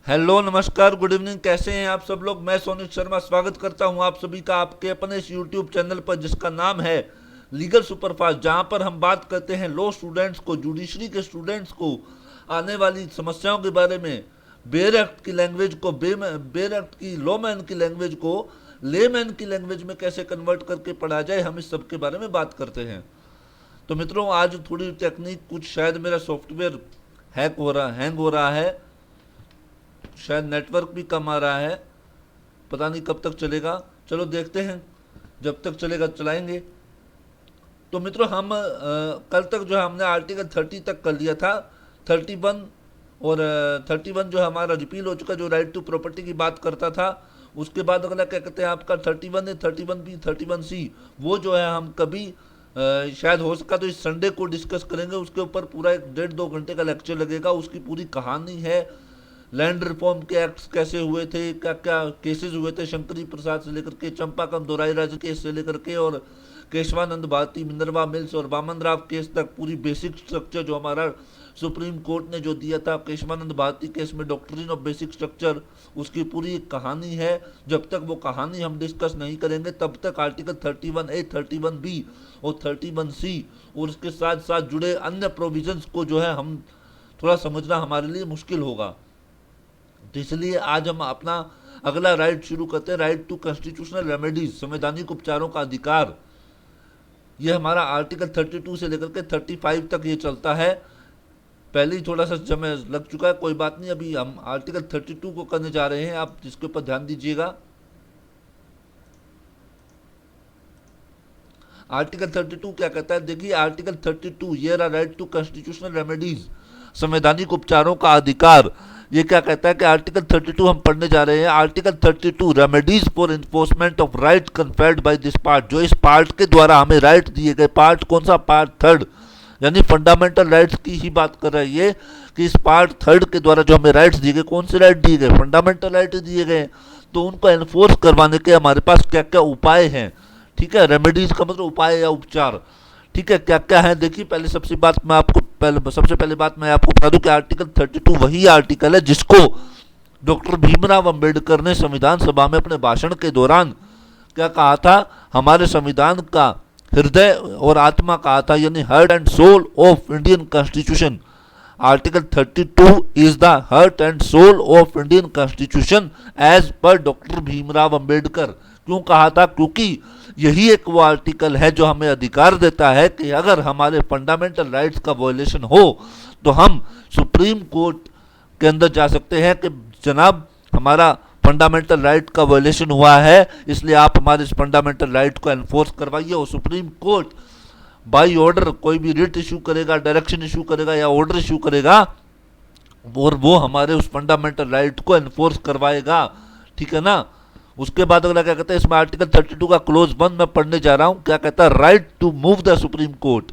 Hello, नमस्कार, good evening. कैसे हैं आप सब लोग। मैं सोनित शर्मा स्वागत करता हूं आप सभी का आपके अपने इस यूट्यूब चैनल पर जिसका नाम है लीगल सुपरफास्ट, जहां पर हम बात करते हैं लॉ स्टूडेंट्स को, जुडिशरी के स्टूडेंट्स को आने वाली समस्याओं के बारे में। बेयर एक्ट की लैंग्वेज को बेयर एक्ट की लॉ मैन की लैंग्वेज को लेमैन की लैंग्वेज में कैसे कन्वर्ट करके पढ़ा जाए, हम इस सब के बारे में बात करते हैं। तो मित्रों, आज थोड़ी टेक्निक कुछ शायद मेरा सॉफ्टवेयर हैंग हो रहा है, शायद नेटवर्क भी कम आ रहा है, पता नहीं कब तक चलेगा। चलो देखते हैं, जब तक चलेगा चलाएंगे। तो मित्रों, हम कल तक जो है हमने आर्टिकल 30 तक कर लिया था। 31 और 31 जो हमारा रिपील हो चुका, जो राइट टू प्रॉपर्टी की बात करता था। उसके बाद अगला क्या कहते हैं आपका 31 है, 31B, 31C, वो जो है हम कभी शायद हो सका तो इस संडे को डिस्कस करेंगे। उसके ऊपर पूरा 1.5-2 घंटे का लेक्चर लगेगा। उसकी पूरी कहानी है, लैंड रिफॉर्म के एक्ट्स कैसे हुए थे, क्या क्या केसेस हुए थे, शंकरी प्रसाद से लेकर के चंपाकम दोराई राज केस से लेकर के और केशवानंद भारती, मिनरवा मिल्स और वामन राव केस तक पूरी बेसिक स्ट्रक्चर जो हमारा सुप्रीम कोर्ट ने जो दिया था केशवानंद भारती केस में, डॉक्ट्रिन ऑफ बेसिक स्ट्रक्चर, उसकी पूरी एक कहानी है। जब तक वो कहानी हम डिस्कस नहीं करेंगे तब तक आर्टिकल 31A, 31B और 31C और उसके साथ साथ जुड़े अन्य प्रोविजंस को जो है हम थोड़ा समझना हमारे लिए मुश्किल होगा। तो इसलिए आज हम अपना अगला राइट शुरू करते हैं, राइट टू कॉन्स्टिट्यूशनल रेमेडीज, संवैधानिक उपचारों का अधिकार। यह हमारा आर्टिकल 32 से लेकर के 35 तक ये चलता है। पहले ही थोड़ा सा समय लग चुका है, कोई बात नहीं। अभी हम आर्टिकल 32 को करने जा रहे हैं, आप जिसके ऊपर ध्यान दीजिएगा। आर्टिकल 32 क्या कहता है, देखिए आर्टिकल 32, ये रहा राइट टू कॉन्स्टिट्यूशनल रेमेडीज, संवैधानिक उपचारों का अधिकार। ये क्या कहता है कि आर्टिकल 32 हम पढ़ने जा रहे हैं। Article 32, remedies for enforcement of right conferred by this part, जो इस पार्ट के द्वारा हमें राइट दिए गए। पार्ट कौन सा, पार्ट 3, यानी फंडामेंटल राइट्स की ही बात कर रहा है ये, कि इस पार्ट 3 के द्वारा जो हमें राइट्स दिए गए, कौन से राइट दिए गए, फंडामेंटल राइट दिए गए। तो उनको एनफोर्स करवाने के हमारे पास क्या क्या उपाय हैं। ठीक है, रेमेडीज का मतलब उपाय या उपचार। ठीक है, क्या क्या है देखिए। पहले सबसे पहले बात मैं आपको बता दूं कि आर्टिकल 32 वही आर्टिकल है जिसको डॉक्टर भीमराव अंबेडकर ने संविधान सभा में अपने भाषण के दौरान क्या कहा था, हमारे संविधान का हृदय और आत्मा कहा था, यानी heart and soul of Indian constitution. Article 32 is the heart and soul of Indian constitution as per doctor Bhimrao Ambedkar. क्यों कहा था, क्योंकि यही एक वो आर्टिकल है जो हमें अधिकार देता है कि अगर हमारे फंडामेंटल राइट्स का वायलेशन हो तो हम सुप्रीम कोर्ट के अंदर जा सकते हैं कि जनाब हमारा फंडामेंटल राइट का वायलेशन हुआ है, इसलिए आप हमारे इस फंडामेंटल राइट को एनफोर्स करवाइए। और सुप्रीम कोर्ट बाई ऑर्डर कोई भी रिट इशू करेगा, डायरेक्शन इशू करेगा या ऑर्डर इशू करेगा और वो हमारे उस फंडामेंटल राइट को एनफोर्स करवाएगा। ठीक है ना। उसके बाद अगला क्या कहता है, इसमें आर्टिकल 32 का क्लोज 1 मैं पढ़ने जा रहा हूं। क्या कहता है, right to move the supreme court.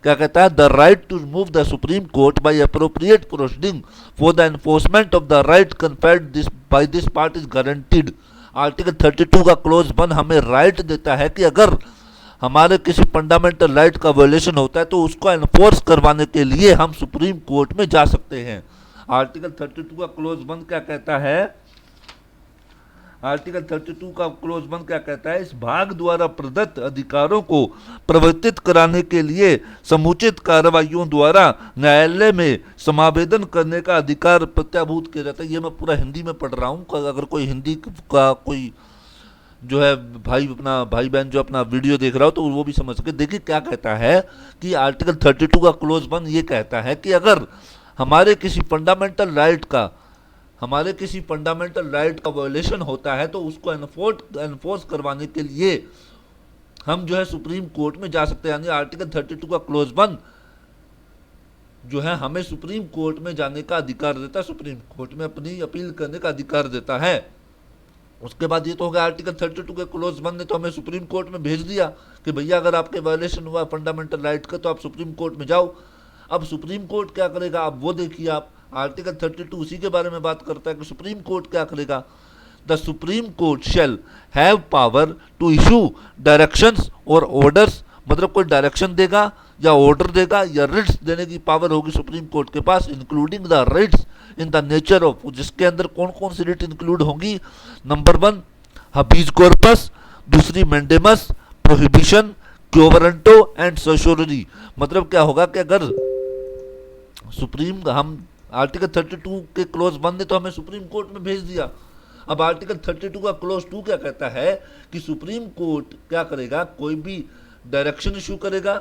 क्या कहता है, the right to move the supreme court by appropriate proceeding for the enforcement of the right conferred by this part is guaranteed. Article 32 का क्लोज 1 हमें राइट देता है कि अगर हमारे किसी फंडामेंटल राइट का वायलेशन होता है तो उसको एनफोर्स करवाने के लिए हम सुप्रीम कोर्ट में जा सकते हैं। आर्टिकल 32 का क्लोज 1 क्या कहता है, आर्टिकल 32 का क्लोज 1 क्या कहता है, इस भाग द्वारा प्रदत्त अधिकारों को प्रवर्तित कराने के लिए समुचित कार्रवाइयों द्वारा न्यायालय में समावेदन करने का अधिकार प्रत्याभूत किया जाता है। ये मैं पूरा हिंदी में पढ़ रहा हूँ, अगर कोई हिंदी का कोई जो है भाई बहन जो अपना वीडियो देख रहा हो तो वो भी समझ सके। देखिए क्या कहता है कि आर्टिकल 32 का क्लोज 1 ये कहता है कि अगर हमारे किसी फंडामेंटल राइट का वायलेशन होता है तो उसको एनफोर्स करवाने के लिए हम जो है सुप्रीम कोर्ट में जा सकते हैं। यानी आर्टिकल 32 का क्लोज 1 जो है हमें सुप्रीम कोर्ट में जाने का अधिकार देता है, सुप्रीम कोर्ट में अपनी अपील करने का अधिकार देता है। उसके बाद ये तो हो गया, आर्टिकल 32 के क्लोज 1 ने तो हमें सुप्रीम कोर्ट में भेज दिया कि भैया अगर आपके वायलेशन हुआ फंडामेंटल राइट का तो आप सुप्रीम कोर्ट में जाओ। अब सुप्रीम कोर्ट क्या करेगा, अब वो देखिए आप, आर्टिकल 32 उसी के बारे में बात करता है कि सुप्रीम कोर्ट क्या करेगा। The supreme court shall have power to issue directions और ऑर्डर्स, मतलब कोई डायरेक्शन देगा या ऑर्डर देगा या रिट्स देने की पावर होगी सुप्रीम कोर्ट के पास, including the writs in the nature of, जिसके अंदर कौन कौन सी रिट इंक्लूड होंगी? नंबर 1 हबीज कॉर्पस, दूसरी mandamus, prohibition, quo warranto and certiorari. मतलब क्या होगा कि अगर सुप्रीम हम आर्टिकल 32 के क्लोज 1 ने तो हमें सुप्रीम कोर्ट में भेज दिया। अब आर्टिकल 32 का क्लोज 2 क्या कहता है कि सुप्रीम कोर्ट क्या करेगा, कोई भी डायरेक्शन इशू करेगा,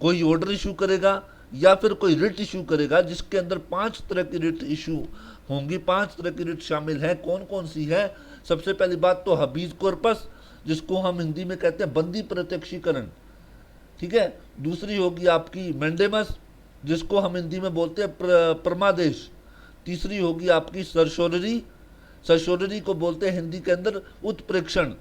कोई ऑर्डर इशू करेगा या फिर कोई रिट इशू करेगा जिसके अंदर 5 तरह की रिट इशू होंगी। 5 तरह की रिट शामिल है। कौन कौन सी है? सबसे पहली बात तो हबीज कॉर्पस, जिसको हम हिंदी में कहते हैं बंदी प्रत्यक्षीकरण, ठीक है। दूसरी होगी आपकी मैंडेमस, जिसको हम हिंदी में बोलते हैं परमादेश। तीसरी होगी आपकी सरसोररी, सरसोररी को बोलते हैं हिंदी के अंदर उत्प्रेक्षण।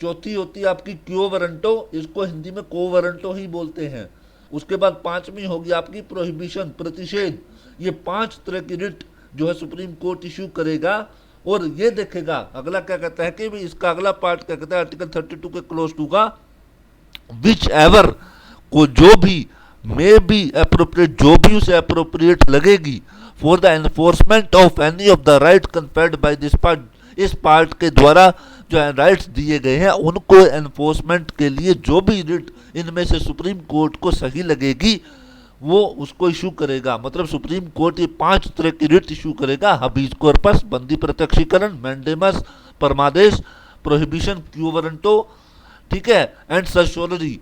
चौथी होती है आपकी क्यो वारंटो, इसको हिंदी में को वारंटो ही बोलते हैं। उसके बाद 5वीं होगी आपकी प्रोहिबिशन, प्रतिषेध। ये 5 तरह की रिट जो है सुप्रीम कोर्ट इशू करेगा। और ये देखेगा अगला क्या कहता है कि भी इसका अगला पार्ट क्या कहता है आर्टिकल 32 के क्लोज 2 का, विच एवर को जो भी मे बी अप्रोप्रिएट, जो भी उसे अप्रोप्रिएट लगेगी for the enforcement of any of the right conferred by this part, इस पार्ट के द्वारा जो राइट्स दिए गए हैं उनको एनफोर्समेंट के लिए जो भी रिट इनमें से सुप्रीम कोर्ट को सही लगेगी वो उसको इशू करेगा। मतलब सुप्रीम कोर्ट ये 5 तरह की रिट इशू करेगा, हबीज कॉर्पस बंदी प्रत्यक्षीकरण, मैंडेमस परमादेश, प्रोहिबिशन क्यो वारंटो, ठीक है, एंड सर्सोररी।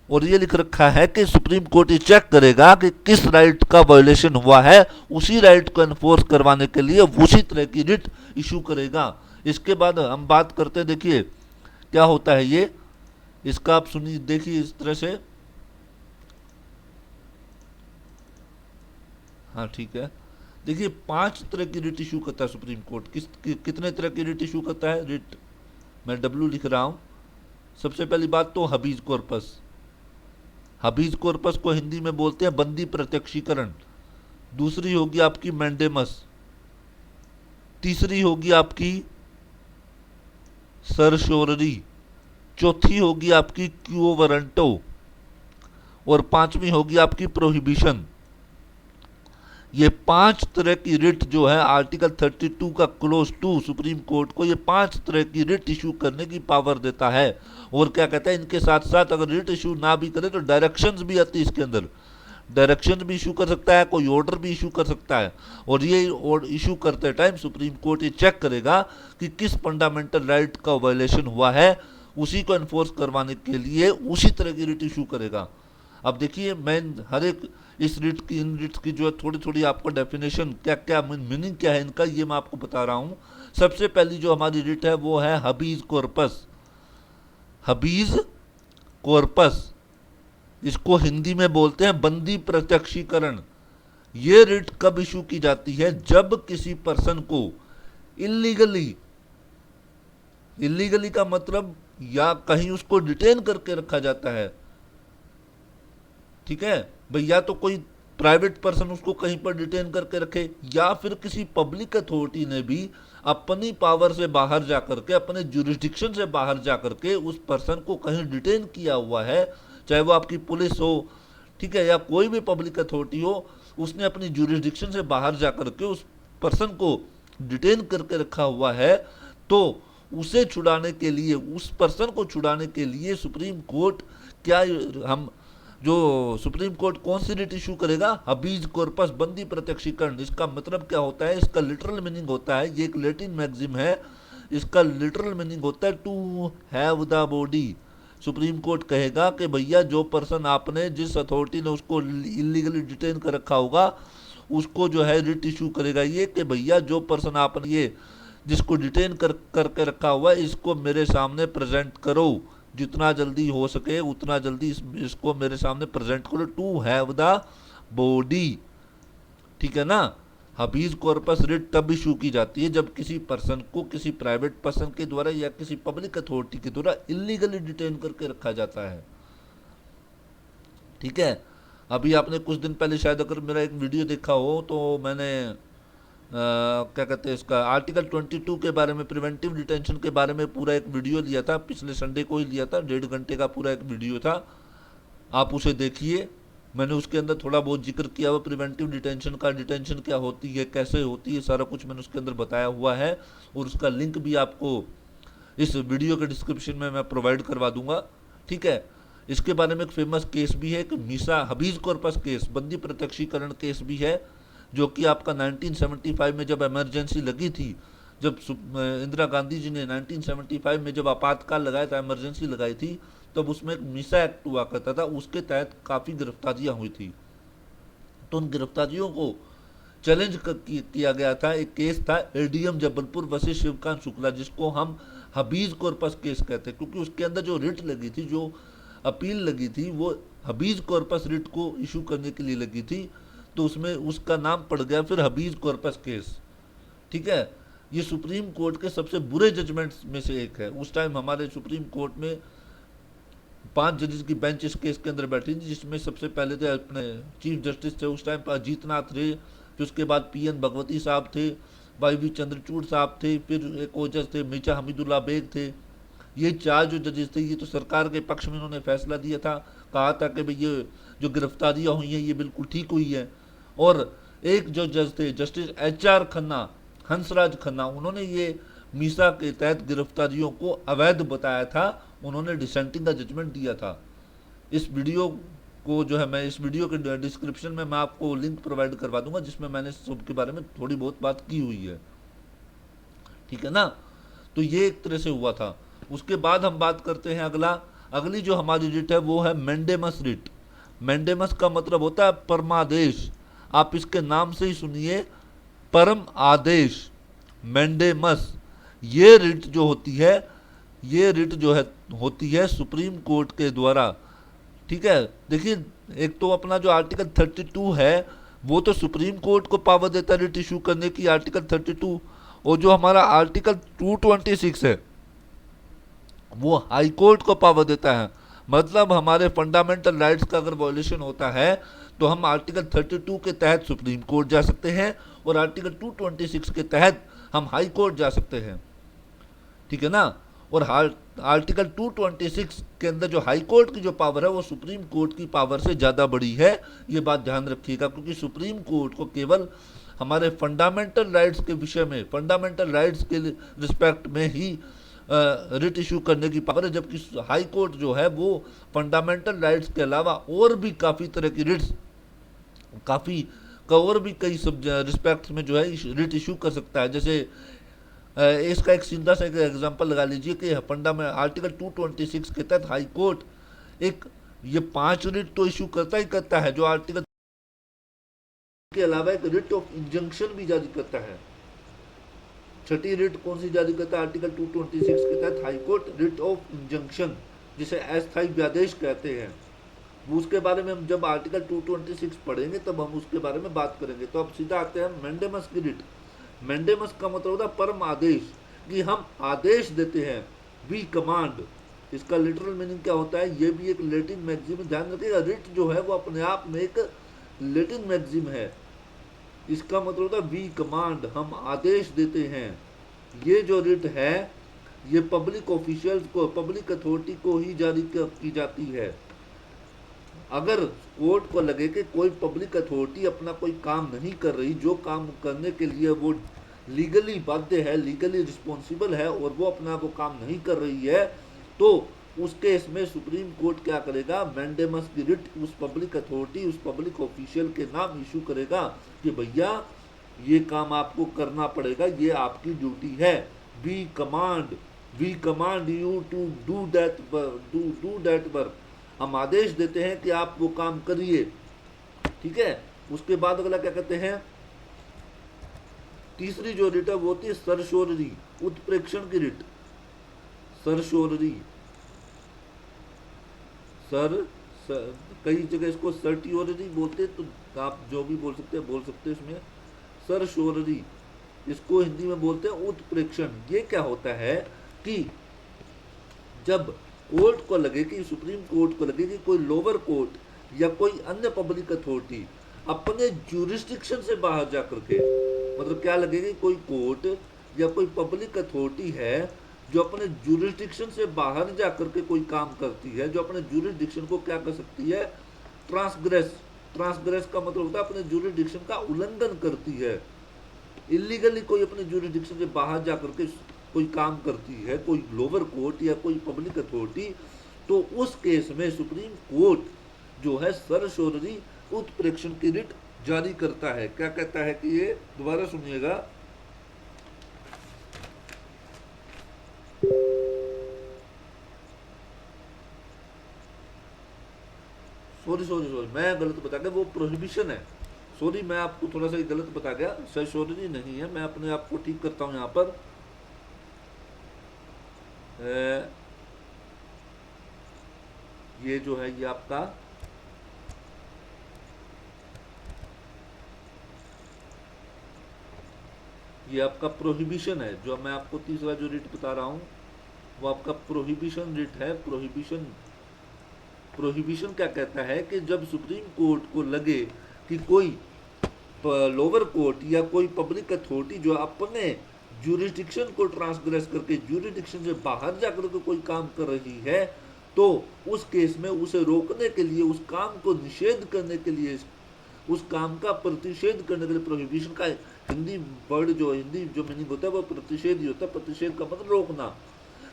और ये लिख रखा है कि सुप्रीम कोर्ट ये चेक करेगा कि किस राइट का वायोलेशन हुआ है, उसी राइट को एनफोर्स करवाने के लिए उसी तरह की रिट इशू करेगा। इसके बाद हम बात करते हैं, देखिए क्या होता है ये, इसका आप सुनिए, देखिए इस तरह से, हाँ ठीक है। देखिए 5 तरह की रिट इशू करता है सुप्रीम कोर्ट। कितने तरह की रिट इशू करता है? रिट मैं डब्ल्यू लिख रहा हूं। सबसे पहली बात तो हबीज कॉर्पस, हबीज कॉर्पस को हिंदी में बोलते हैं बंदी प्रत्यक्षीकरण। दूसरी होगी आपकी मैंडेमस, तीसरी होगी आपकी सरसोररी, चौथी होगी आपकी क्यो वारंटो और 5वीं होगी आपकी प्रोहिबिशन। ये 5 तरह की रिट जो है आर्टिकल 32 का क्लोज 2 सुप्रीम कोर्ट को ये 5 तरह की रिट इशू करने की पावर देता है। और क्या कहता है, इनके साथ साथ अगर रिट इशू ना भी करे तो डायरेक्शंस भी आती है इसके अंदर, डायरेक्शन भी इशू कर सकता है, कोई ऑर्डर भी इशू कर सकता है। और ये इशू करते टाइम सुप्रीम कोर्ट ये चेक करेगा कि किस फंडामेंटल राइट का वायलेशन हुआ है, उसी को एनफोर्स करवाने के लिए उसी तरह की रिट इशू करेगा। अब देखिए मैं हर एक इस रिट की, इन रिट्स की जो है थोड़ी थोड़ी आपको डेफिनेशन क्या क्या मीनिंग क्या है इनका ये मैं आपको बता रहा हूँ। सबसे पहली जो हमारी रिट है वो है हबीज कॉर्पस। हबीज कॉर्पस, इसको हिंदी में बोलते हैं बंदी प्रत्यक्षीकरण। ये रिट कब इशू की जाती है? जब किसी पर्सन को इलीगली, इलीगली का मतलब या कहीं उसको डिटेन करके रखा जाता है, ठीक है भाई, या तो कोई प्राइवेट पर्सन उसको कहीं पर डिटेन करके रखे या फिर किसी पब्लिक अथॉरिटी ने भी अपनी पावर से बाहर जाकर के, अपने जुरिस्डिक्शन से बाहर जाकर के उस पर्सन को कहीं डिटेन किया हुआ है, चाहे वो आपकी पुलिस हो, ठीक है, या कोई भी पब्लिक अथॉरिटी हो, उसने अपनी जुरिस्डिक्शन से बाहर जाकर के उस पर्सन को डिटेन करके रखा हुआ है, तो उसे छुड़ाने के लिए, उस पर्सन को छुड़ाने के लिए सुप्रीम कोर्ट क्या, हम जो सुप्रीम कोर्ट कौन सी रिट इशू करेगा? हबीज कॉर्पस बंदी प्रत्यक्षीकरण। इसका मतलब क्या होता है? इसका लिटरल मीनिंग होता है, ये एक लैटिन मैगजिम है, इसका लिटरल मीनिंग होता है to have the body. Supreme court कहेगा कि भैया जो पर्सन आपने, जिस अथॉरिटी ने उसको इलीगली डिटेन कर रखा होगा, उसको जो है रिट इशू करेगा ये कि भैया जो पर्सन आपने ये जिसको डिटेन करके रखा हुआ है, इसको मेरे सामने प्रेजेंट करो, जितना जल्दी हो सके उतना जल्दी इसको मेरे सामने प्रेजेंट करो, टू हैव द बॉडी, ठीक है ना। हबीज कॉर्पस रिट तब इशू की जाती है जब किसी पर्सन को किसी प्राइवेट पर्सन के द्वारा या किसी पब्लिक अथॉरिटी के द्वारा इलीगली डिटेन करके रखा जाता है, ठीक है। अभी आपने कुछ दिन पहले शायद अगर मेरा एक वीडियो देखा हो तो मैंने क्या कहते हैं इसका आर्टिकल 22 के बारे में, प्रिवेंटिव डिटेंशन के बारे में पूरा एक वीडियो लिया था, पिछले संडे को ही लिया था, 1.5 घंटे का पूरा एक वीडियो था, आप उसे देखिए, मैंने उसके अंदर थोड़ा बहुत जिक्र किया हुआ प्रिवेंटिव डिटेंशन का, डिटेंशन क्या होती है, कैसे होती है, सारा कुछ मैंने उसके अंदर बताया हुआ है, और उसका लिंक भी आपको इस वीडियो के डिस्क्रिप्शन में मैं प्रोवाइड करवा दूंगा। ठीक है। इसके बारे में एक फेमस केस भी है, एक मीसा हबीज कॉर्पस केस, बंदी प्रत्यक्षीकरण केस भी है, जो कि आपका 1975 में जब इमरजेंसी लगी थी, जब इंदिरा गांधी जी ने 1975 में जब आपातकाल लगाया था, इमरजेंसी लगाई थी, तब उसमें एक मीसा एक्ट हुआ करता था, उसके तहत काफ़ी गिरफ्तारियां हुई थी। तो उन गिरफ्तारियों को चैलेंज किया गया था। एक केस था एडीएम जबलपुर वर्सेस शिवकांत शुक्ला, जिसको हम हबीज कॉर्पस केस कहते हैं, क्योंकि उसके अंदर जो रिट लगी थी, जो अपील लगी थी, वो हबीज कॉर्पस रिट को इशू करने के लिए लगी थी, तो उसमें उसका नाम पड़ गया फिर हबीज कॉर्पस केस। ठीक है। ये सुप्रीम कोर्ट के सबसे बुरे जजमेंट्स में से एक है। उस टाइम हमारे सुप्रीम कोर्ट में 5 जजेस की बेंच इस केस के अंदर बैठी थी, जिसमें सबसे पहले थे अपने चीफ जस्टिस थे उस टाइम पर अजीतनाथ रे, फिर उसके बाद पीएन भगवती साहब थे, वाई वी चंद्रचूड़ साहब थे, फिर एक और जज थे मिर्जा हमीदुल्ला बेग थे। ये 4 जो जजेस थे, ये तो सरकार के पक्ष में इन्होंने फैसला दिया था, कहा था कि भाई ये जो गिरफ्तारियां हुई हैं ये बिल्कुल ठीक हुई है। और एक जो जज थे जस्टिस एचआर खन्ना, हंसराज खन्ना, उन्होंने ये मीसा के तहत गिरफ्तारियों को अवैध बताया था, उन्होंने डिसेंटिंग का जजमेंट दिया था। इस वीडियो को जो है, मैं इस वीडियो के डिस्क्रिप्शन में मैं आपको लिंक प्रोवाइड करवा दूंगा, जिसमें मैंने सब के बारे में थोड़ी बहुत बात की हुई है। ठीक है ना। तो ये एक तरह से हुआ था। उसके बाद हम बात करते हैं अगली जो हमारी रिट है वो है मैंडेमस रिट। मैंडेमस का मतलब होता है परमादेश। आप इसके नाम से ही सुनिए, परम आदेश, मैंडेमस। ये रिट जो होती है, ये रिट जो है होती है सुप्रीम कोर्ट के द्वारा। ठीक है। देखिए, एक तो अपना जो आर्टिकल 32 है वो तो सुप्रीम कोर्ट को पावर देता है रिट इशू करने की, आर्टिकल 32, और जो हमारा आर्टिकल 226 है वो हाई कोर्ट को पावर देता है। मतलब हमारे फंडामेंटल राइट्स का अगर वॉल्यूशन होता है तो हम आर्टिकल 32 के तहत सुप्रीम कोर्ट जा सकते हैं, और आर्टिकल 226 के तहत हम हाई कोर्ट जा सकते हैं। ठीक है ना। और आर्टिकल 226 के अंदर जो हाई कोर्ट की जो पावर है वो सुप्रीम कोर्ट की पावर से ज़्यादा बड़ी है। ये बात ध्यान रखिएगा, क्योंकि सुप्रीम कोर्ट को केवल हमारे फंडामेंटल राइट्स के विषय में, फंडामेंटल राइट्स के रिस्पेक्ट में ही रिट इशू करने की पावर है, जबकि हाई कोर्ट जो है वो फंडामेंटल राइट्स के अलावा और भी काफ़ी तरह की रिट्स, और भी कई सब रिस्पेक्ट्स में जो है रिट इशू कर सकता है। जैसे इसका एक सीधा सा एक एग्जांपल लगा लीजिए कि फंडामेंटल आर्टिकल 226 के तहत हाई कोर्ट ये 5 रिट तो इशू करता ही करता है, जो आर्टिकल के अलावा एक रिट ऑफ इंजंक्शन भी जारी करता है। छठी रिट कौन सी जारी करता है? आर्टिकल 226 के तहत high court writ of injunction, जिसे अस्थायी व्यादेश कहते हैं। उसके बारे में हम जब आर्टिकल 226 पढ़ेंगे तब हम उसके बारे में बात करेंगे। तो अब सीधा आते हैं मैंडेमस की रिट। मैंडेमस का मतलब होता है परम आदेश, कि हम आदेश देते हैं, वी कमांड। इसका लिटरल मीनिंग क्या होता है? ये भी एक लैटिन मैक्सिम, ध्यान रखिएगा। रिट जो है वो अपने आप में एक लैटिन मैक्सिम है। इसका मतलब होता है वी कमांड, हम आदेश देते हैं। ये जो रिट है ये पब्लिक ऑफिशियल्स को, पब्लिक अथॉरिटी को ही जारी की जाती है। अगर कोर्ट को लगे कि कोई पब्लिक अथॉरिटी अपना कोई काम नहीं कर रही, जो काम करने के लिए वो लीगली बाध्य है, लीगली रिस्पॉन्सिबल है, और वो अपना वो काम नहीं कर रही है, तो उस केस में सुप्रीम कोर्ट क्या करेगा? मैंडेमस की रिट उस पब्लिक अथॉरिटी, उस पब्लिक ऑफिशियल के नाम इशू करेगा कि भैया ये काम आपको करना पड़ेगा, ये आपकी ड्यूटी है। We command you to do that work. हम आदेश देते हैं कि आप वो काम करिए। ठीक है। उसके बाद अगला क्या कहते हैं? तीसरी जो रिट है वो होती है सरशोररी, उत्प्रेक्षण की रिट। सरशोररी, कई जगह इसको सर्टियोररी बोलते हैं, तो आप जो भी बोल सकते हैं इसमें सरशोररी, इसको हिंदी में बोलते हैं उत्प्रेक्षण। ये क्या होता है कि जब कोर्ट को लगे, कि सुप्रीम कोर्ट को लगे कि कोई लोअर कोर्ट या कोई अन्य पब्लिक अथॉरिटी अपने ज्यूरिस्डिक्शन से बाहर जा करके, मतलब क्या लगे कि कोई कोर्ट या कोई पब्लिक अथॉरिटी है जो अपने ज्यूरिस्डिक्शन से बाहर जा करके कोई काम करती है, जो अपने ज्यूरिस्डिक्शन को क्या कर सकती है? ट्रांसग्रेस, ट्रांसग्रेस का मतलब होता है अपने ज्यूरिडिक्शन का उल्लंघन करती है, इलीगली कोई अपने ज्यूरिडिक्शन से बाहर जा करके कोई काम करती है, कोई लोअर कोर्ट या कोई पब्लिक अथॉरिटी, तो उस केस में सुप्रीम कोर्ट जो है सरशोररी उत्प्रेक्षण की रिट जारी करता है। क्या कहता है कि ये, दोबारा सुनिएगा, सॉरी मैं गलत बता गया, वो प्रोहिबिशन है। सॉरी, मैं आपको थोड़ा सा गलत बता गया, सरशोररी नहीं है, मैं अपने आप को ठीक करता हूं यहाँ पर। ये जो है ये आपका प्रोहिबिशन है। जो मैं आपको तीसरा जो रिट बता रहा हूं वो आपका प्रोहिबिशन रिट है। प्रोहिबिशन क्या कहता है कि जब सुप्रीम कोर्ट को लगे कि कोई लोअर कोर्ट या कोई पब्लिक अथॉरिटी जो अपने ज्यूरिडिक्शन को ट्रांसग्रेस करके ज्यूरिडिक्शन से बाहर जाकर के कोई काम कर रही है, तो उस केस में उसे रोकने के लिए, उस काम को निषेध करने के लिए, उस काम का प्रतिषेध करने के लिए, प्रोहिबिशन का हिंदी वर्ड जो हिंदी जो मीनिंग होता है वो प्रतिषेध ही होता है। प्रतिषेध का मतलब रोकना,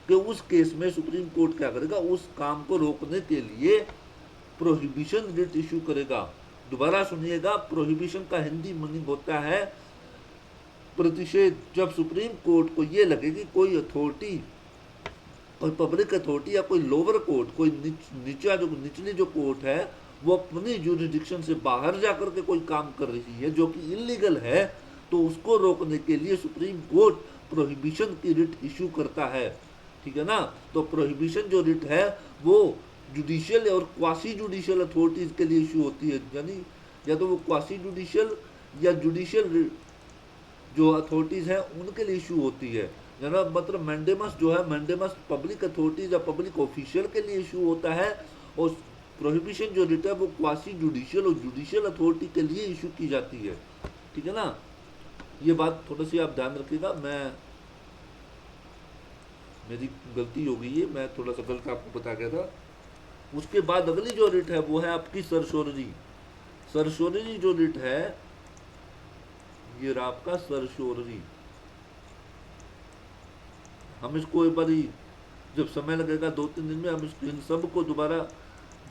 कि उस केस में सुप्रीम कोर्ट क्या करेगा, उस काम को रोकने के लिए प्रोहिबिशन रिट इशू करेगा। दोबारा सुनिएगा, प्रोहिबिशन का हिंदी मीनिंग होता है प्रतिषेध। जब सुप्रीम कोर्ट को ये लगे कि कोई अथॉरिटी, कोई पब्लिक अथॉरिटी या कोई लोअर कोर्ट, कोई निचली जो कोर्ट है, वो अपनी ज्यूरिडिक्शन से बाहर जाकर के कोई काम कर रही है जो कि इलीगल है, तो उसको रोकने के लिए सुप्रीम कोर्ट प्रोहिबिशन की रिट इशू करता है। ठीक है ना। तो प्रोहिबिशन जो रिट है वो जुडिशियल और क्वासी जुडिशियल अथॉरिटीज के लिए इशू होती है, यानी या तो वो क्वासी जुडिशियल या जुडिशियल जो अथॉरिटीज हैं उनके लिए इशू होती है। यानी मतलब मैंडेमस जो है, मैंडेमस पब्लिक अथॉरिटीज या पब्लिक ऑफिशियल के लिए इशू होता है, और प्रोहिबिशन जो रिट है वो क्वासी जुडिशियल और जुडिशियल अथॉरिटी के लिए इशू की जाती है। ठीक है ना। ये बात थोड़ी सी आप ध्यान रखिएगा, मेरी गलती हो गई है, मैं थोड़ा सा गलत आपको बता गया था। उसके बाद अगली जो रिट है वो है आपकी सरशोररी। सरशोररी जो रिट है ये रहा आपका सरशोररी। हम इसको एक बार जब समय लगेगा 2-3 दिन में हम इन सब को दोबारा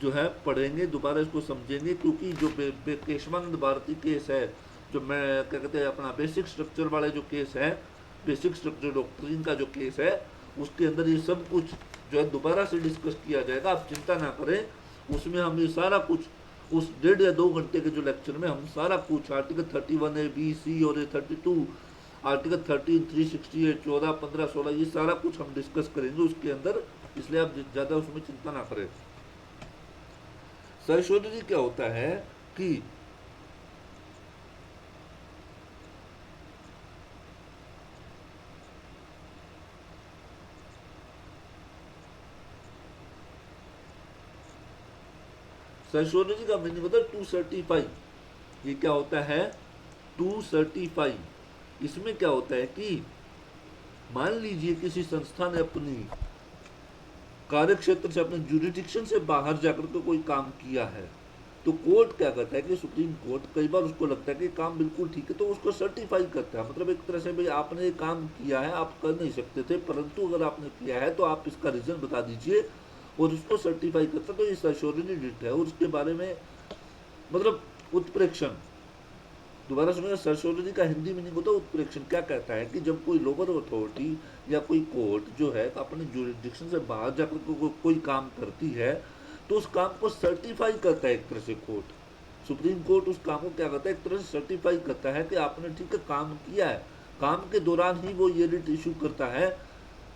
जो है पढ़ेंगे, दोबारा इसको समझेंगे, क्योंकि जो केशवानंद भारती केस है, जो मैं क्या कहते हैं अपना बेसिक स्ट्रक्चर वाले जो केस है, बेसिक स्ट्रक्चर डॉक्ट्रिन का जो केस है, उसके अंदर ये सब कुछ जो है दोबारा से डिस्कस किया जाएगा। आप चिंता ना करें, उसमें हम ये सारा कुछ उस 1.5 या 2 घंटे के जो लेक्चर में हम सारा कुछ आर्टिकल 31A, B, C और 32, आर्टिकल 13, 368, 14, 15, 16 ये सारा कुछ हम डिस्कस करेंगे उसके अंदर, इसलिए आप ज़्यादा उसमें चिंता ना करें। सरशोररी क्या होता है कि सरशोररी का मीनिंग होता है टू सर्टिफाई। ये क्या होता है, टू सर्टिफाई। इसमें क्या होता है कि मान लीजिए किसी संस्था ने अपनी कार्य क्षेत्र से, अपने जुरिडिक्शन से बाहर जाकर के कोई काम किया है, तो कोर्ट क्या करता है कि सुप्रीम कोर्ट कई बार उसको लगता है कि काम बिल्कुल ठीक है, तो उसको सर्टिफाई करता है। मतलब एक तरह से भाई आपने काम किया है, आप कर नहीं सकते थे, परंतु अगर आपने किया है तो आप इसका रीजन बता दीजिए, और उसको सर्टिफाई करता है। तो ये सरशोररी रिट है, और उसके बारे में मतलब उत्प्रेक्षण। दोबारा सुनिएगा, सरशोररी का हिंदी मीनिंग होता है उत्प्रेक्षण। क्या कहता है कि जब कोई लोअर अथॉरिटी या कोई कोर्ट जो है अपने जुरिडिक्शन से बाहर जाकर कोई काम करती है, तो उस काम को सर्टिफाई करता है एक तरह से कोर्ट, सुप्रीम कोर्ट उस काम को क्या करता है, एक तरह से सर्टिफाई करता है कि आपने ठीक है काम किया है। काम के दौरान ही वो ये रिट इशू करता है,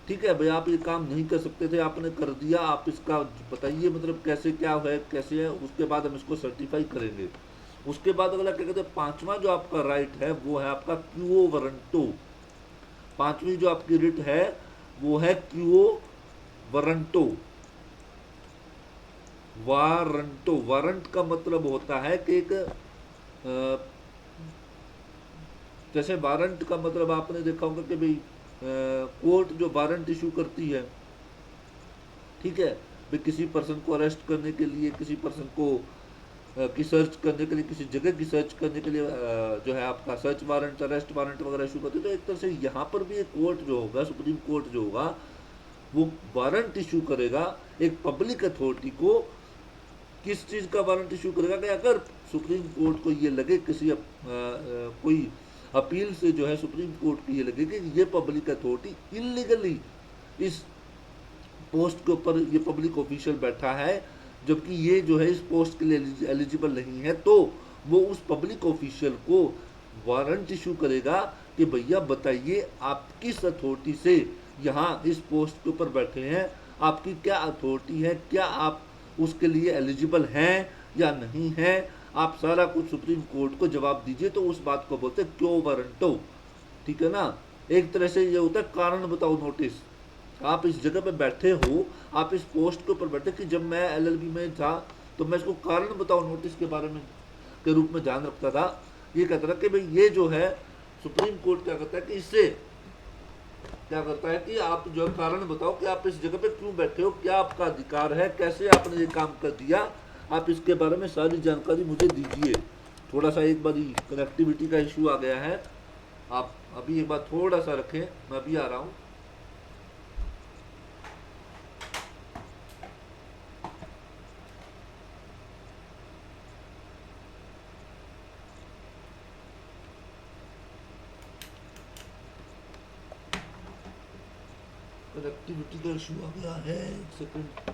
ठीक है भाई आप ये काम नहीं कर सकते थे, आपने कर दिया, आप इसका बताइए मतलब कैसे क्या है, कैसे है, उसके बाद हम इसको सर्टिफाई करेंगे। उसके बाद अगला क्या कहते हैं, 5वां जो आपका राइट है वो है आपका क्यूओ वारंटो। 5वीं जो आपकी रिट है वो है क्यूओ वारंटो। वारंट का मतलब होता है कि एक जैसे वारंट का मतलब आपने देखा होगा कि भाई कोर्ट जो वारंट इशू करती है, ठीक है भाई किसी पर्सन को अरेस्ट करने के लिए, किसी पर्सन को की सर्च करने के लिए, किसी जगह की सर्च करने के लिए जो है आपका सर्च वारंट, अरेस्ट वारंट वगैरह इशू करते हैं। तो एक तरह से यहाँ पर भी एक कोर्ट जो होगा, सुप्रीम कोर्ट जो होगा, वो वारंट इशू करेगा एक पब्लिक अथॉरिटी को। किस चीज़ का वारंट इशू करेगा कि अगर सुप्रीम कोर्ट को ये लगे, किसी कोई अपील से जो है सुप्रीम कोर्ट को ये लगे कि ये पब्लिक अथॉरिटी इलीगली इस पोस्ट के ऊपर ये पब्लिक ऑफिशियल बैठा है, जबकि ये जो है इस पोस्ट के लिए एलिजिबल नहीं है, तो वो उस पब्लिक ऑफिशियल को वारंट इशू करेगा कि भैया बताइए आप किस अथॉरिटी से यहाँ इस पोस्ट के ऊपर बैठे हैं, आपकी क्या अथॉरिटी है, क्या आप उसके लिए एलिजिबल हैं या नहीं हैं, आप सारा कुछ सुप्रीम कोर्ट को जवाब दीजिए। तो उस बात को बोलते हैं क्यो वारंटो, ठीक है ना। एक तरह से ये होता है कारण बताओ नोटिस। आप इस जगह पे बैठे हो, आप इस पोस्ट के ऊपर बैठे, कि जब मैं एलएलबी में था तो मैं इसको कारण बताओ नोटिस के बारे में के रूप में ध्यान रखता था। ये कहता था कि भाई ये जो है सुप्रीम कोर्ट क्या करता है कि इससे क्या करता है कि आप जो है कारण बताओ कि आप इस जगह पे क्यों बैठे हो, क्या आपका अधिकार है, कैसे आपने ये काम कर दिया, आप इसके बारे में सारी जानकारी मुझे दीजिए। थोड़ा सा एक बार कनेक्टिविटी का इशू आ गया है, आप अभी एक बार थोड़ा सा रखें, मैं अभी आ रहा हूँ। कनेक्टिविटी का इशू आ गया है, एक सेकंड,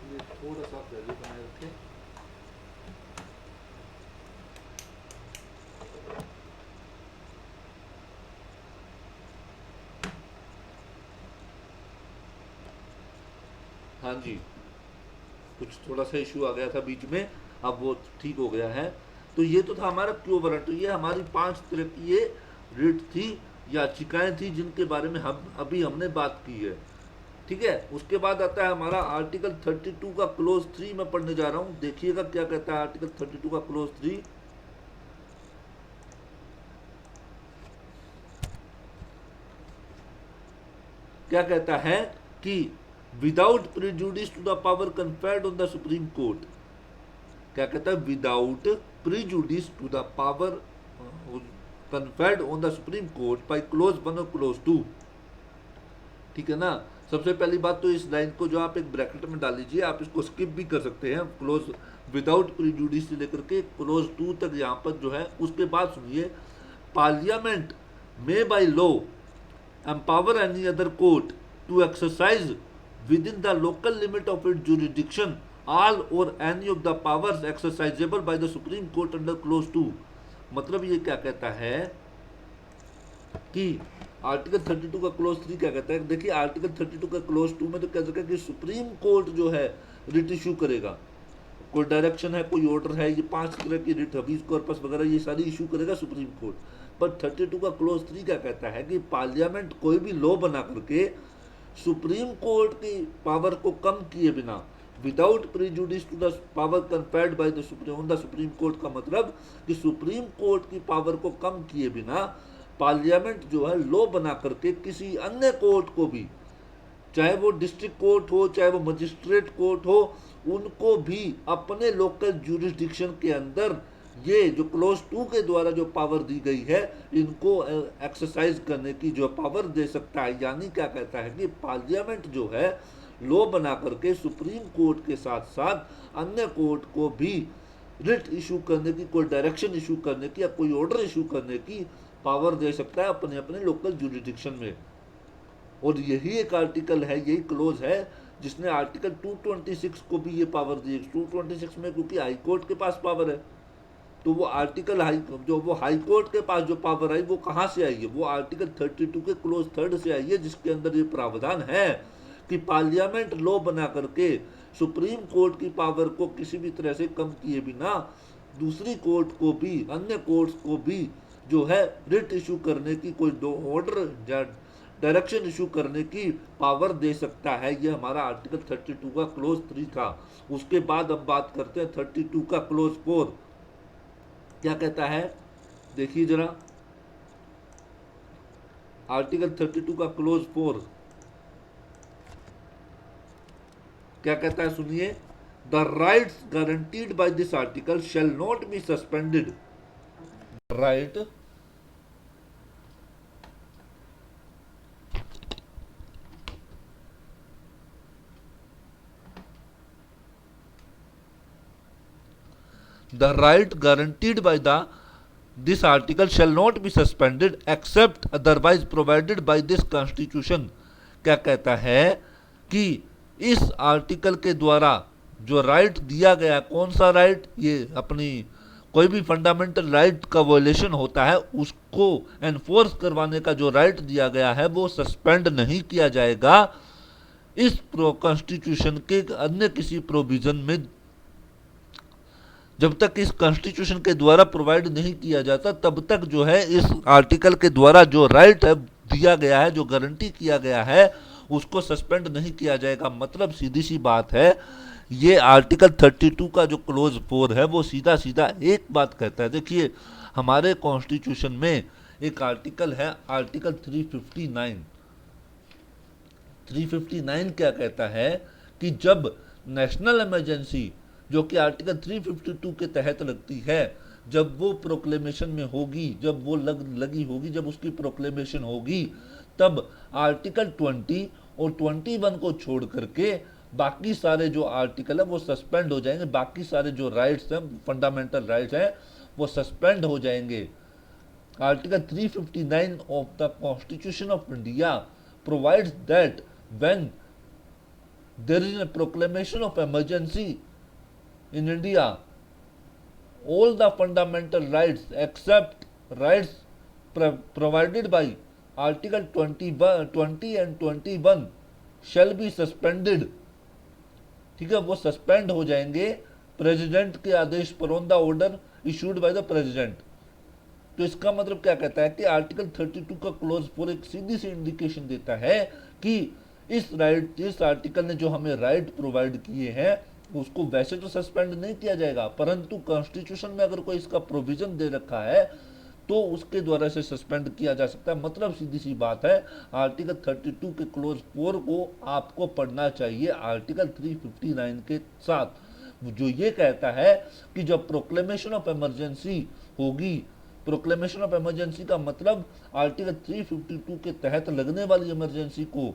ये थोड़ा सा पहले बनाए रखें। हाँ जी, कुछ थोड़ा सा इशू आ गया था बीच में, अब वो ठीक हो गया है। तो ये तो था हमारा क्यों वारंट। तो ये हमारी 5 तरह की ये रिट थी, याचिकाएं थी, जिनके बारे में हम अभी हमने बात की है, ठीक है। उसके बाद आता है हमारा आर्टिकल 32 का क्लोज 3 में पढ़ने जा रहा हूँ। देखिएगा क्या कहता है आर्टिकल 32 का क्लोज 3। क्या कहता है कि without prejudice to the power conferred on the supreme court, क्या कहता है, without prejudice to the power conferred on the supreme court by clause 1 और क्लोज 2, ठीक है ना। सबसे पहली बात तो इस लाइन को जो आप एक ब्रैकेट में डाल लीजिए, आप इसको स्किप भी कर सकते हैं, क्लोज विदाउट प्रिजुडिस से लेकर के क्लोज 2 तक यहाँ पर जो है। उसके बाद सुनिए, पार्लियामेंट में by law empower any other court to exercise within the local limit of it jurisdiction all or any of the powers exercisable by the Supreme Court under clause 2। मतलब ये क्या कहता है कि आर्टिकल 32 का close 3 क्या कहता है, देखिए आर्टिकल 32 का क्लोज 2 में तो क्या कहता है कि सुप्रीम कोर्ट जो है रिट इशू करेगा, कोई डायरेक्शन है, कोई ऑर्डर है, ये 5 तरह की रिट, हबीज कॉर्पस वगैरह, ये सारी इशू करेगा सुप्रीम कोर्ट। पर 32 का क्लोज 3 क्या कहता है कि पार्लियामेंट कोई भी लॉ बना करके सुप्रीम कोर्ट की पावर को कम किए बिना, without prejudice to the power conferred by the supreme court का मतलब कि सुप्रीम कोर्ट की पावर को कम किए बिना पार्लियामेंट जो है लॉ बना करके किसी अन्य कोर्ट को भी, चाहे वो डिस्ट्रिक्ट कोर्ट हो, चाहे वो मजिस्ट्रेट कोर्ट हो, उनको भी अपने लोकल जुरिस्डिक्शन के अंदर ये जो क्लोज 2 के द्वारा जो पावर दी गई है, इनको एक्सरसाइज करने की जो पावर दे सकता है। यानी क्या कहता है कि पार्लियामेंट जो है लॉ बना करके सुप्रीम कोर्ट के साथ साथ अन्य कोर्ट को भी रिट इशू करने की, कोई डायरेक्शन इशू करने की या कोई ऑर्डर इशू करने की पावर दे सकता है अपने अपने लोकल जुरिडिक्शन में। और यही एक आर्टिकल है, यही क्लोज है जिसने आर्टिकल 226 को भी ये पावर दी। 226 में क्योंकि हाई कोर्ट के पास पावर है, तो वो आर्टिकल हाई कोर्ट के पास जो पावर आई वो कहाँ से आई है, वो आर्टिकल 32 के क्लोज 3 से आई है, जिसके अंदर ये प्रावधान है कि पार्लियामेंट लॉ बना करके सुप्रीम कोर्ट की पावर को किसी भी तरह से कम किए बिना दूसरी कोर्ट को भी, अन्य कोर्ट्स को भी जो है रिट इशू करने की, कोई ऑर्डर या डायरेक्शन इशू करने की पावर दे सकता है। ये हमारा आर्टिकल 32 का क्लोज 3 था। उसके बाद अब बात करते हैं 32 का क्लोज 4 क्या कहता है, देखिए जरा आर्टिकल 32 का क्लोज 4 क्या कहता है, सुनिए the rights guaranteed by this article shall not be suspended. Right the right guaranteed by the this article shall not be suspended except otherwise provided by this constitution। क्या कहता है कि इस आर्टिकल के द्वारा जो राइट दिया गया, कौन सा राइट, ये अपनी कोई भी फंडामेंटल राइट का वॉयलेशन होता है उसको एनफोर्स करवाने का जो राइट दिया गया है वो सस्पेंड नहीं किया जाएगा इस कॉन्स्टिट्यूशन के अन्य किसी प्रोविजन में, जब तक इस कॉन्स्टिट्यूशन के द्वारा प्रोवाइड नहीं किया जाता तब तक जो है इस आर्टिकल के द्वारा जो राइट है दिया गया है, जो गारंटी किया गया है, उसको सस्पेंड नहीं किया जाएगा। मतलब सीधी सी बात है, ये आर्टिकल 32 का जो क्लोज 4 है वो सीधा सीधा एक बात कहता है। देखिए हमारे कॉन्स्टिट्यूशन में एक आर्टिकल है, आर्टिकल 359। 359 क्या कहता है कि जब नेशनल इमरजेंसी, जो कि आर्टिकल 352 के तहत लगती है, जब वो प्रोक्लेमेशन में होगी, जब वो लगी होगी, जब उसकी प्रोक्लेमेशन होगी, तब आर्टिकल 20 और 21 को छोड़ करके बाकी सारे जो आर्टिकल है वो सस्पेंड हो जाएंगे। बाकी सारे जो राइट्स हैं, फंडामेंटल राइट्स हैं, वो सस्पेंड हो जाएंगे। Article 359 of the constitution of India provides that when there is a proclamation of emergency in India, all the fundamental rights except rights provided by Article 20 and 21 shall be suspended। ठीक है, वो suspend हो जाएंगे president के आदेश पर, on the order issued by the president. तो इसका मतलब क्या कहता है कि आर्टिकल 32 का क्लोज 4 एक सीधी सी इंडिकेशन देता है कि इस आर्टिकल ने जो हमें राइट प्रोवाइड किए हैं उसको वैसे तो सस्पेंड नहीं किया जाएगा, परंतु कॉन्स्टिट्यूशन में अगर कोई इसका प्रोविजन दे रखा है तो उसके द्वारा से सस्पेंड किया जा सकता है। मतलब सीधी सी बात है, आर्टिकल 32 के क्लोज 4 को आपको पढ़ना चाहिए आर्टिकल 359 के साथ, जो ये कहता है कि जब प्रोक्लेमेशन ऑफ इमरजेंसी होगी, प्रोक्लेमेशन ऑफ इमरजेंसी का मतलब आर्टिकल 352 के तहत लगने वाली इमरजेंसी को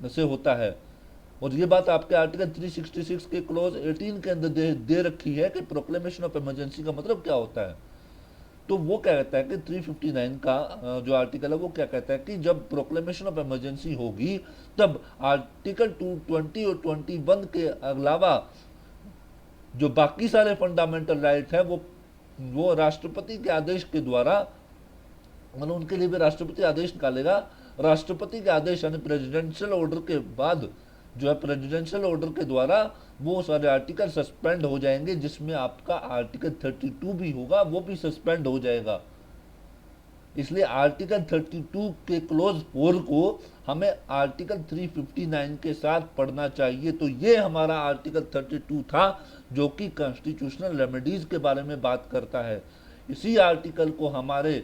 से होता है। और ये बात आपके आर्टिकल 366 के क्लोज 18 के अंदर दे रखी है कि प्रोक्लेमेशन ऑफ इमरजेंसी का मतलब क्या होता है। तो वो क्या कहता है कि 359 का जो आर्टिकल है वो क्या कहता है कि जब प्रोक्लेमेशन ऑफ इमरजेंसी होगी तब आर्टिकल 220 और 21 के अलावा जो बाकी सारे फंडामेंटल राइट है वो राष्ट्रपति के आदेश के द्वारा, मतलब उनके लिए भी राष्ट्रपति आदेश निकालेगा। राष्ट्रपति के आदेश यानी प्रेसिडेंशियल ऑर्डर के बाद जो है प्रेसिडेंशियल ऑर्डर के द्वारा वो सारे आर्टिकल सस्पेंड हो जाएंगे, जिसमें आपका आर्टिकल 32 भी होगा, वो भी सस्पेंड हो जाएगा। इसलिए आर्टिकल 32 के क्लोज 4 को हमें आर्टिकल 359 के साथ पढ़ना चाहिए। तो ये हमारा आर्टिकल 32 था जो कि कॉन्स्टिट्यूशनल रेमेडीज के बारे में बात करता है। इसी आर्टिकल को हमारे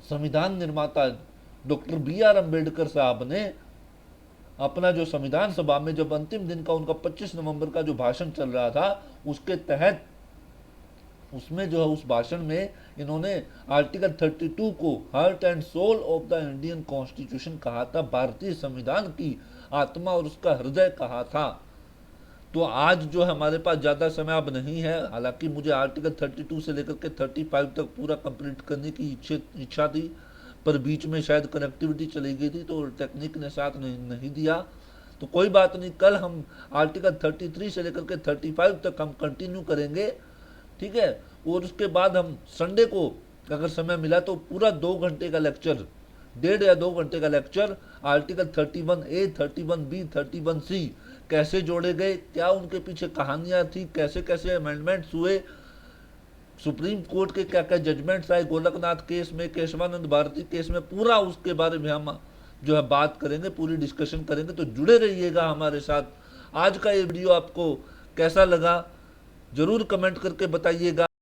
संविधान निर्माता डॉक्टर BR अम्बेडकर साहब ने अपना जो संविधान सभा में जब अंतिम दिन का उनका 25 नवंबर का जो भाषण चल रहा था उसके तहत, उसमें जो है उस भाषण में इन्होंने आर्टिकल 32 को heart and soul of the Indian constitution कहा था, भारतीय संविधान की आत्मा और उसका हृदय कहा था। तो आज जो है हमारे पास ज़्यादा समय अब नहीं है, हालांकि मुझे आर्टिकल 32 से लेकर के 35 तक पूरा कंप्लीट करने की इच्छा थी, पर बीच में शायद कनेक्टिविटी चली गई थी तो टेक्निक ने साथ नहीं दिया। तो कोई बात नहीं, कल हम आर्टिकल 33 से लेकर के 35 तक हम कंटिन्यू करेंगे, ठीक है। और उसके बाद हम संडे को अगर समय मिला तो पूरा 2 घंटे का लेक्चर, 1.5 या 2 घंटे का lecture article 31A, 31B, 31C कैसे जोड़े गए, क्या उनके पीछे कहानियां थी, कैसे कैसे अमेंडमेंट्स हुए, सुप्रीम कोर्ट के क्या क्या जजमेंट्स आए गोलकनाथ केस में, केशवानंद भारती केस में, पूरा उसके बारे में हम जो है बात करेंगे, पूरी डिस्कशन करेंगे। तो जुड़े रहिएगा हमारे साथ। आज का ये वीडियो आपको कैसा लगा जरूर कमेंट करके बताइएगा।